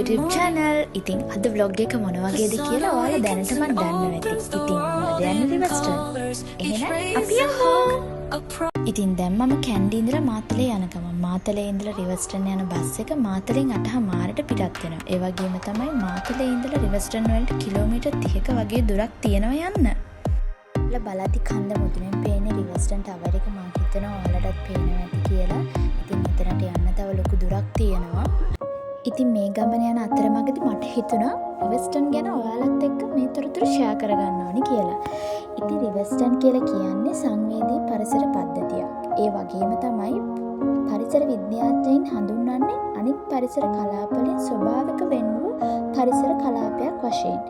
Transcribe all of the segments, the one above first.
YouTube channel. ඉතින් අද vlog එක මොන වගේද කියලා ඔයාලා දැනටම දන්නවා ඇති. ඉතින් අද යන්නේ Riverston. එහෙනම් අපි යමු. ඉතින් දැන් මම කැන්ඩි ඉඳලා මාතලේ යන ගමන් මාතලේ ඉඳලා Riverston යන බස් එක මාතලෙන් 8:00ට පිටත් වෙනවා. ඒ වගේම තමයි මාතලේ ඉඳලා Riverston වලට කිලෝමීටර් 30ක වගේ දුරක් තියෙනවා යන්න. බලති කන්ද මුදුනේ පේන Riverston ටවර් එක මම හිතනවා ඔයාලටත් පේනවා ඇති කියලා. ඉතින් මෙතනට යන්න තව ලොකු දුරක් තියෙනවා. ඉතින් මේ ගමන යන අතරමඟදී මට හිතුණා Riverston ගැන ඔයාලත් එක්ක මේ තොරතුරු ෂෙයා කරගන්න ඕනි කියලා. ඉතින් Riverston කියලා කියන්නේ සංවේදී පරිසර පද්ධතියක්. ඒ වගේම තමයි පරිසර විද්‍යාඥයින් හඳුන්වන්නේ අනිත් පරිසර කලාපවලින් ස්වභාවික වෙන් වූ පරිසර කලාපයක් වශයෙන්.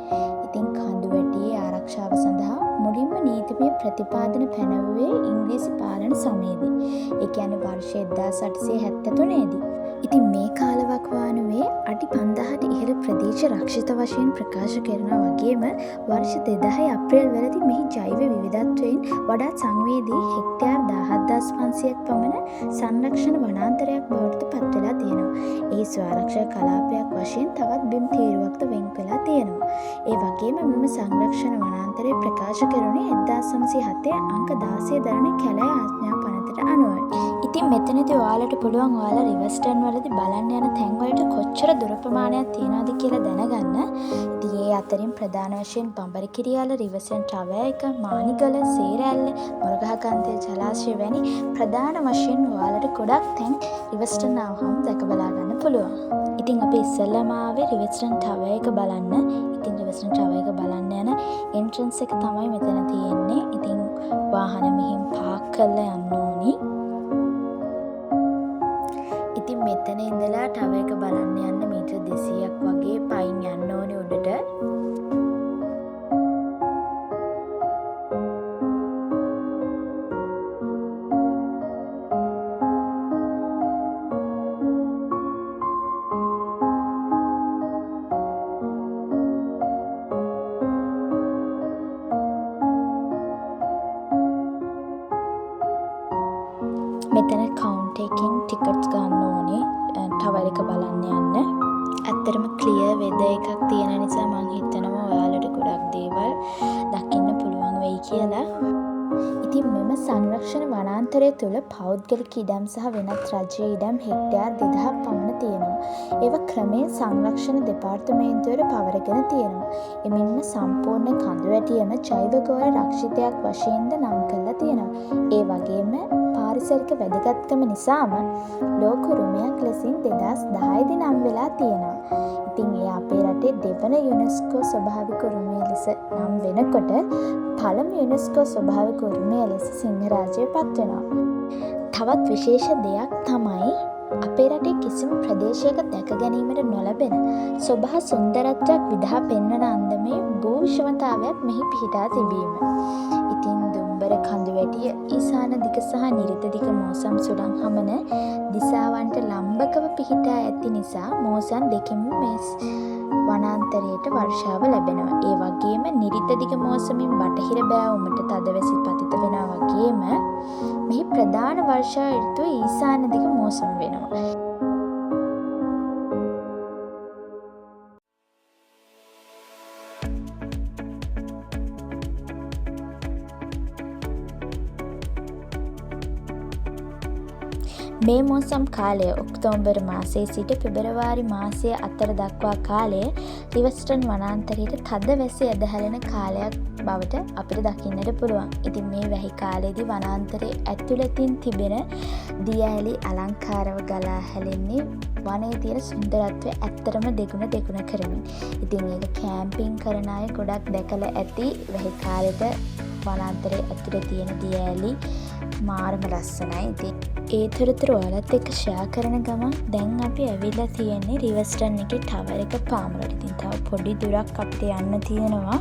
ඉතින් කඳුවැටියේ ආරක්ෂාව සඳහා මුලින්ම නීතිමය ප්‍රතිපාදන පැනවුවේ ඉංග්‍රීසි පාලන සමයේදී. ඒ කියන්නේ වර්ෂ 1873 දී. ඉතින් මේ කාලවකවානුවේ අඩි 5000ට ඉහළ ප්‍රදේශ රක්ෂිත වශයෙන් ප්‍රකාශ කරනවා වගේම වර්ෂ 2000 අප්‍රේල් වලදී මෙහි ජෛව විවිධත්වයෙන් වඩාත් සංවේදී හෙක්ටයාර් 17500ක් පමණ සංරක්ෂණ වනාන්තරයක් බවට පත් වෙලා තියෙනවා. ඒ ස්වආරක්ෂක කලාපයක් වශයෙන් තවත් බිම් තීරුවක්ද වෙන් වෙලා තියෙනවා. ඒ වගේම මෙම සංරක්ෂණ වනාන්තරය ප්‍රකාශ කරුණේ 1907 අංක 16 දරන කැලෑ ආඥා පනතට අනුවයි. ඉතින් මෙතනදී ඔයාලට පුළුවන් ඔයාලා Riverston වලදී බලන්න යන තැන් වලට කොච්චර දුර ප්‍රමාණයක් තියෙනවද කියලා දැනගන්න. ඉතින් ඒ අතරින් ප්‍රධාන වශයෙන් බඹරකිරියාල Riverston ටවර් එක, මානිගල, සේරැල්ල, මොරගහකන්දේ ජලාශය වැනි ප්‍රධාන වශයෙන් ඔයාලට ගොඩක් තැන් Riverston ආවම දැක බලා ගන්න පුළුවන්. ඉතින් අපි ඉස්සෙල්ලාම ආවේ Riverston ටවර් එක බලන්න. ඉතින් Riverston ටවර් එක බලන්න යන එන්ට්‍රන්ස් එක තමයි මෙතන තියෙන්නේ. ඉතින් වාහන මෙහෙන් පාක් කරලා යන්න ඕනි. ඉතින් මෙතන ඉඳලා ටවර් එක බලන්න යන්න මීටර් 200ක් වගේ පයින් යන්න ඕනේ උඩට. මෙතන කවුන්ටර් එකකින් ටිකට්ස් ගන්න ඕනේ ටවර් එක බලන්න යන්න. ඇත්තටම ක්ලියර් වෙදර් එකක් තියෙන නිසා මම හිතනවා ඔයාලට ගොඩක් දේවල් දකින්න පුළුවන් වෙයි කියලා. ඉතින් මෙම සංරක්ෂණ වනාන්තරය තුළ පෞද්ගලික ඉඩම් සහ වෙනත් රජයේ ඉඩම් හෙක්ටයාර් 2000ක් පමණ තියෙනවා. ඒවා ක්‍රමයෙන් සංරක්ෂණ දෙපාර්තමේන්තුවට පවරගෙන තියෙනවා. එමෙන්ම සම්පූර්ණ කඳුවැටියම ජෛවගෝල රක්ෂිතයක් වශයෙන්ද නම් කරලා තියෙනවා. ඒ වගේම පාරිසරික වැදගත්කම නිසාම ලෝක උරුමයක් ලෙසින් 2010 දී නම් වෙලා තියෙනවා. ඉතින් ඒ අපේ රටේ දෙවන යුනෙස්කෝ ස්වභාවික උරුමය ලෙස නම් වෙනකොට පළමු යුනෙස්කෝ ස්වභාවික උරුමය ලෙස සිංහරාජය පත් වෙනවා. තවත් විශේෂ දෙයක් තමයි අපේ රටේ කිසිම ප්‍රදේශයක දැක ගැනීමට නොලැබෙන සොබා සුන්දරත්වයක් විදහා පෙන්වන අන්දමේ භූ විෂමතාවයක් මෙහි පිහිටා තිබීම. ඉතින් දුම්බර කඳුවැටිය ඊසාන දිග සහ නිරිත දිග මෝසම් සුළං හමන දිසාවන්ට ලම්බකව පිහිටා ඇති නිසා මෝසම් දෙකින්ම මේ වනාන්තරයට වර්ෂාව ලැබෙනවා. ඒ වගේම නිරිත දිග මෝසමින් බටහිර බෑවුමට තදවැසි පතිත වෙනවා වගේම මෙහි ප්‍රධාන වර්ෂා ඍතුව ඊසාන දිග මෝසම වෙනවා. මේ මෝසම් කාලය ඔක්තෝබර් මාසයේ සිට පෙබරවාරි මාසය අතර දක්වා කාලය Riverston වනාන්තරයට තද වැසි ඇදහැලෙන කාලයක් බවට අපිට දකින්නට පුළුවන්. ඉතින් මේ වැහි කාලයේදී වනාන්තරයේ ඇතුළතින් තිබෙන දිය ඇලි අලංකාරව ගලා හැලෙන්නේ වනයේ තියෙන සුන්දරත්වය ඇත්තටම දෙගුණ කරමින්. ඉතින් ඒක කැම්පින් කරන අය ගොඩක් දැකලා ඇති වැහි කාලෙට වනාන්තරයේ ඇතුළේ තියෙන දිය ඇලි මාරම ලස්සනයි. ඉතින් ඒ තොරතුරු ඔයාලත් එක්ක ෂෙයා කරන ගමන් දැන් අපි ඇවිල්ලා තියෙන්නේ Riverston එකේ ටවර් එක පාමුලට. ඉතින් තව පොඩි දුරක් අපිට යන්න තියෙනවා.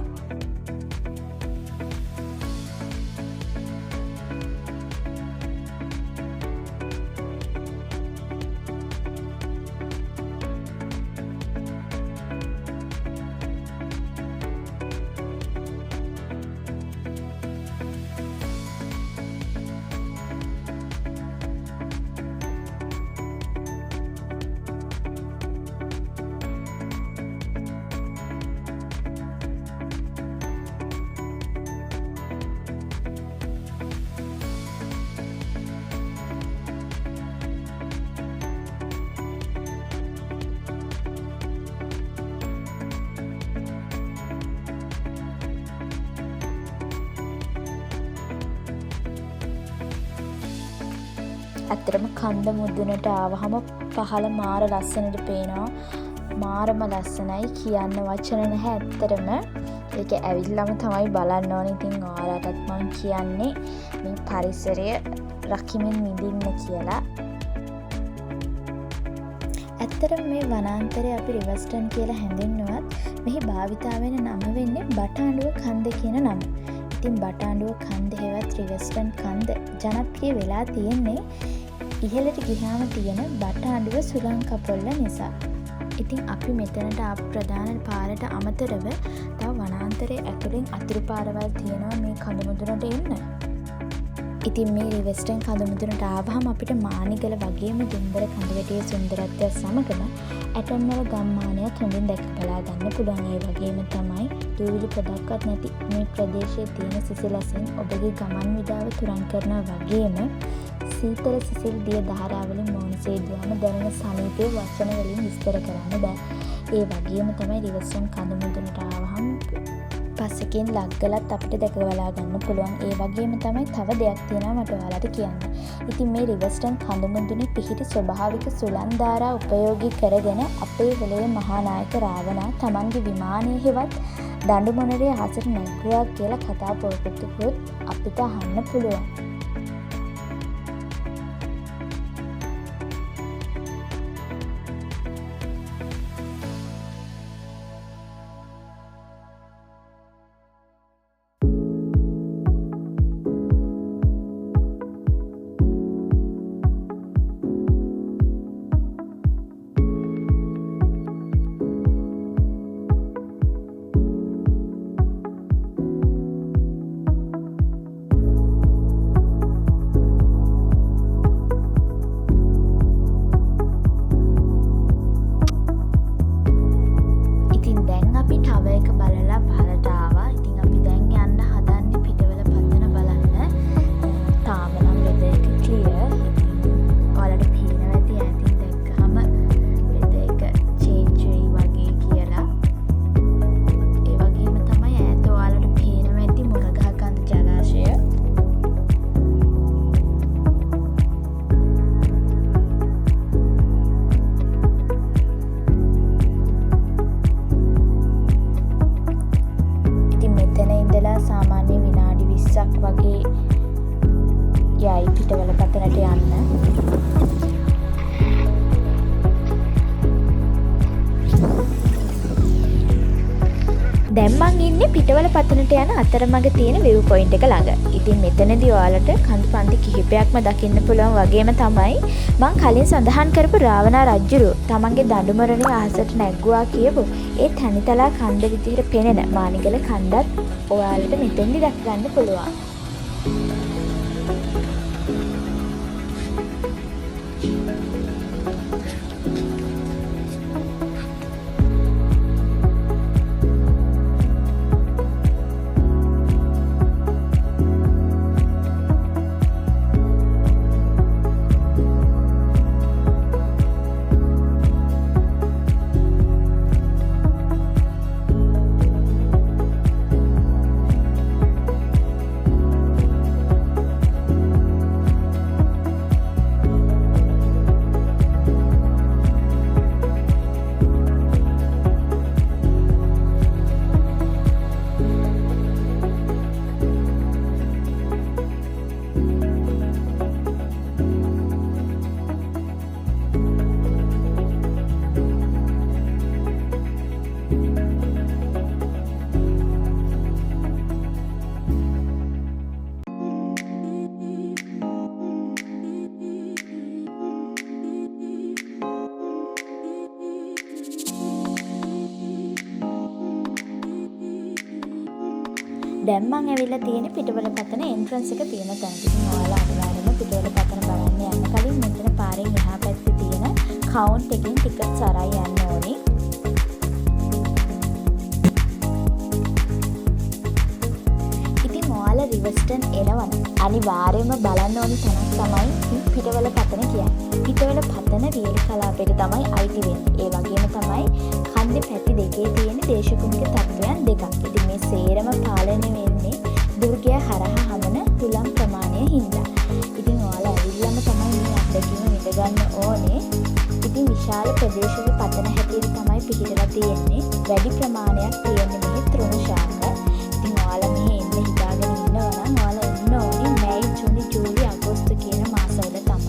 ඇත්තටම කන්ද මුදුනට ආවහම පහළ මාර ලස්සනට පේනවා. මාරම ලස්සනයි කියන්න වචන නැහැ ඇත්තටම. ඒක ඇවිල්ලාම තමයි බලන්න ඕනේ. ඉතින් ඔයාලටත් මම කියන්නේ මේ පරිසරය රකිමින් විඳින්න කියලා. ඇත්තටම මේ වනාන්තරය අපි රිවර්ස්ටන් කියලා හැඳින්වුවත් මෙහි භාවිතා වෙන නම වෙන්නේ බටාඬුව කන්ද කියන නම. ඉතින් බටාඬුව කන්ද හෙවත් රිවර්ස්ටන් කන්ද ජනප්‍රිය වෙලා තියෙන්නේ ඉහළට ගිහාම තියෙන බටාඬුව සුළං කපොල්ල නිසා. ඉතින් අපි මෙතනට ආපු ප්‍රධාන පාරට අමතරව තව වනාන්තරයේ ඇතුළෙන් අතුරු පාරවල් තියෙනවා මේ කඳු මුදුනට එන්න. ඉතින් මේ රිවර්ස්ටන් කඳු මුදුනට ආවහම අපිට මානිගල වගේම දුම්බර කඳුවැටියේ සුන්දරත්වය සමගම ඇටන්වල ගම්මානයත් හොඳින් දැක බලා ගන්න පුළුවන්. ඒ වගේම තමයි දූවිලි පොඩක්වත් නැති මේ ප්‍රදේශයේ තියෙන සිසිලසින් ඔබගේ ගමන් විඩාව තුරන් කරනවා වගේම සීතල සිසිල් දිය ධාරාවලින් මෝනසේ දුවම දැනෙන සමීපයේ වචන වලින් විස්තර කරන්න බෑ. ඒ වගේම තමයි රිවර්ස්ටන් කඳු මුදුනට ආවහම පස්සකින් ලග්ගලත් අපිට දැක බලා ගන්න පුළුවන්. ඒ වගේම තමයි තව දෙයක් තියෙනවා මට ඔයාලට කියන්න. ඉතින් මේ රිවර්ස්ටන් කඳු මුදුනේ පිහිටි ස්වභාවික සුළං ධාරා උපයෝගී කරගෙන අපේ වෙලේ මහානායක රාවණා තමන්ගේ විමානයේ හෙවත් දඬු මොනරේ අහසට නැග්ගුවා කියලා කතා පොතකුත් අපිට අහන්න පුළුවන්. දැන් මං ඉන්නේ පිටවල පතනට යන අතරමඟ තියෙන විව් පොයින්ට් එක ළඟ. ඉතින් මෙතනදී ඔයාලට කඳු පන්ති කිහිපයක්ම දකින්න පුළුවන් වගේම තමයි මං කලින් සඳහන් කරපු රාවණා රජුරු තමන්ගේ දඬුමරණේ අහසට නැග්ගුවා කියපු ඒ තනිතලා කන්ද විදිහට පෙනෙන මානිගල කන්දත් ඔයාලට මෙතෙන්දි දැක ගන්න පුළුවන්. දැන් මං ඇවිල්ලා තියෙන්නේ පිටවල පතන එන්ට්‍රන්ස් එක තියෙන තැනට. ඉතින් ඔයාලා අනිවාර්යයෙන්ම පිටවල පතන බලන්න යන්න කලින් මෙතන පාරෙන් එහා පැත්තේ තියෙන කවුන්ට් එකෙන් ටිකට්ස් අරන් යන්න ඕනේ. ඉතින් ඔයාලා රිවර්ස්ටන් එනවනම් අනිවාර්යයෙන්ම බලන්න ඕනි තැනක් තමයි පිටවල පතන කියන්නේ. පිටවල පතන වියලි කලාපයට තමයි අයිති වෙන්නේ. ඒ වගේම තමයි කන්දේ පැති දෙකේ තියෙන දේශගුණික තත්ත්වයන් දෙකක්. ඉතින් මේ සේරම පාලනය වෙන්නේ දුර්ගය හරහා හමන හුලම් ප්‍රමාණය හින්දා. ඉතින් ඔයාලා ඇවිල්ලාම තමයි මේ දැනගන්න ඕනේ. ඉතින් විශාල ප්‍රදේශවල පතන හැටියට තමයි පිහිටලා තියෙන්නේ. වැඩි ප්‍රමාණයක් තියෙන්නේ මේ තෘණ ශාක. ඉතින් ඔයාලා මෙහි එන්න හිතාගෙන ඉන්නවා නම් ඔයාලා එන්න ඕනේ මැයි, ජූනි, ජූලි, අගෝස්තු කියන මාසවල තමයි.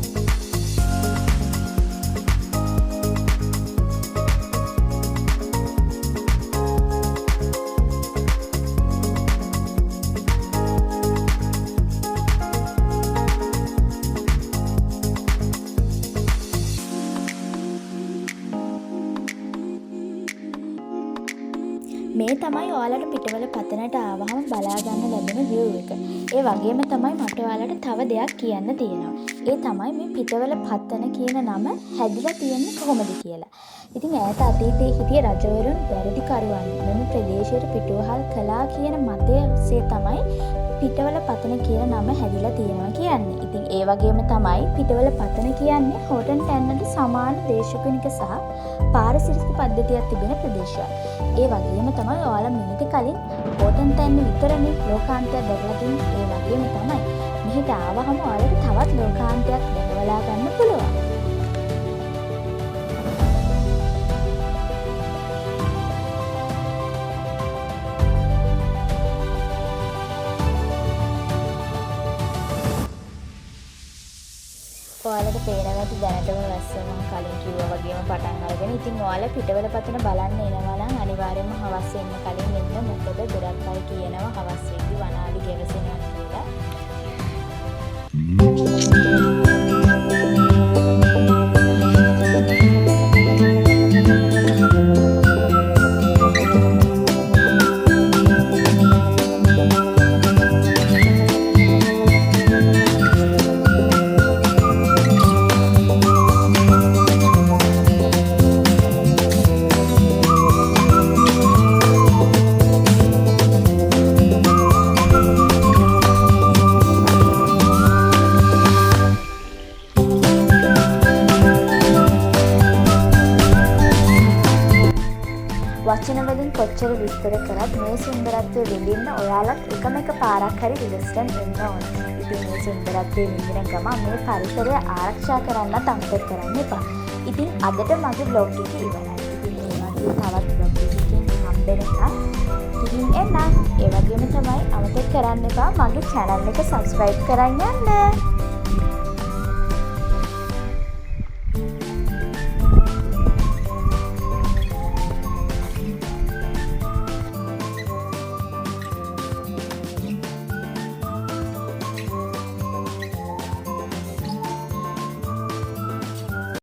මේ තමයි ඔයාලට පිටවල පතනට ආවහම බලා ගන්න ලැබෙන view එක. ඒ වගේම තමයි මට ඔයාලට තව දෙයක් කියන්න තියෙනවා. ඒ තමයි මේ පිටවල පතන කියන නම හැදිලා තියෙන්නේ කොහොමද කියලා. ඉතින් ඈත අතීතයේ හිටිය රජවරුන් වැරදිකරුවන් මෙම ප්‍රදේශයට පිටුවහල් කළා කියන මතය ඔස්සේ තමයි පිටවල පතන කියන නම හැදිලා තියෙනවා කියන්නේ. ඉතින් ඒ වගේම තමයි පිටවල පතන කියන්නේ හෝටන් තැන්නට සමාන දේශගුණික සහ පාරිසරික පද්ධතියක් තිබෙන ප්‍රදේශයක්. ඒ වගේම තමයි ඔයාලා මීට කලින් හෝටන් තැන්න විතරනේ ලෝකාන්තයක් දැකලා තියෙන්නේ. ඒ වගේම තමයි මෙහෙට ආවහම ඔයාලට තවත් ලෝකාන්තයක් දැකවලා ගන්න පුළුවන්. ඔයාලට පේනවා ඇති දැනටම වැස්ස මම කලින් කිව්වා වගේම පටන් අරගෙන. ඉතින් ඔයාලා පිටවල පතන බලන්න එනවා නම් අනිවාර්යයෙන්ම හවස් වෙන්න කලින් එන්න. මොකද ගොඩක් අය කියනවා හවස් වෙද්දි වනාලි ගෙවසෙනවා කියලා. වචන වලින් කොච්චර විස්තර කරත් මේ සුන්දරත්වය විඳින්න ඔයාලත් එකම එක පාරක් හරි රිවර්ස්ටන් එන්න ඕනේ. ඉතින් මේ සුන්දරත්වය විඳින ගමන් මේ පරිසරය ආරක්ෂා කරන්නත් අමතක කරන්න එපා. ඉතින් අදට මගේ බ්ලොග් එක ඉවරයි. ඉතින් මේ වගේ තවත් බ්ලොග් එකකින් හම්බෙනකම් ඉතින් එන්න. ඒ වගේම තමයි අමතක කරන්න එපා මගේ channel එක subscribe කරන්න යන්න.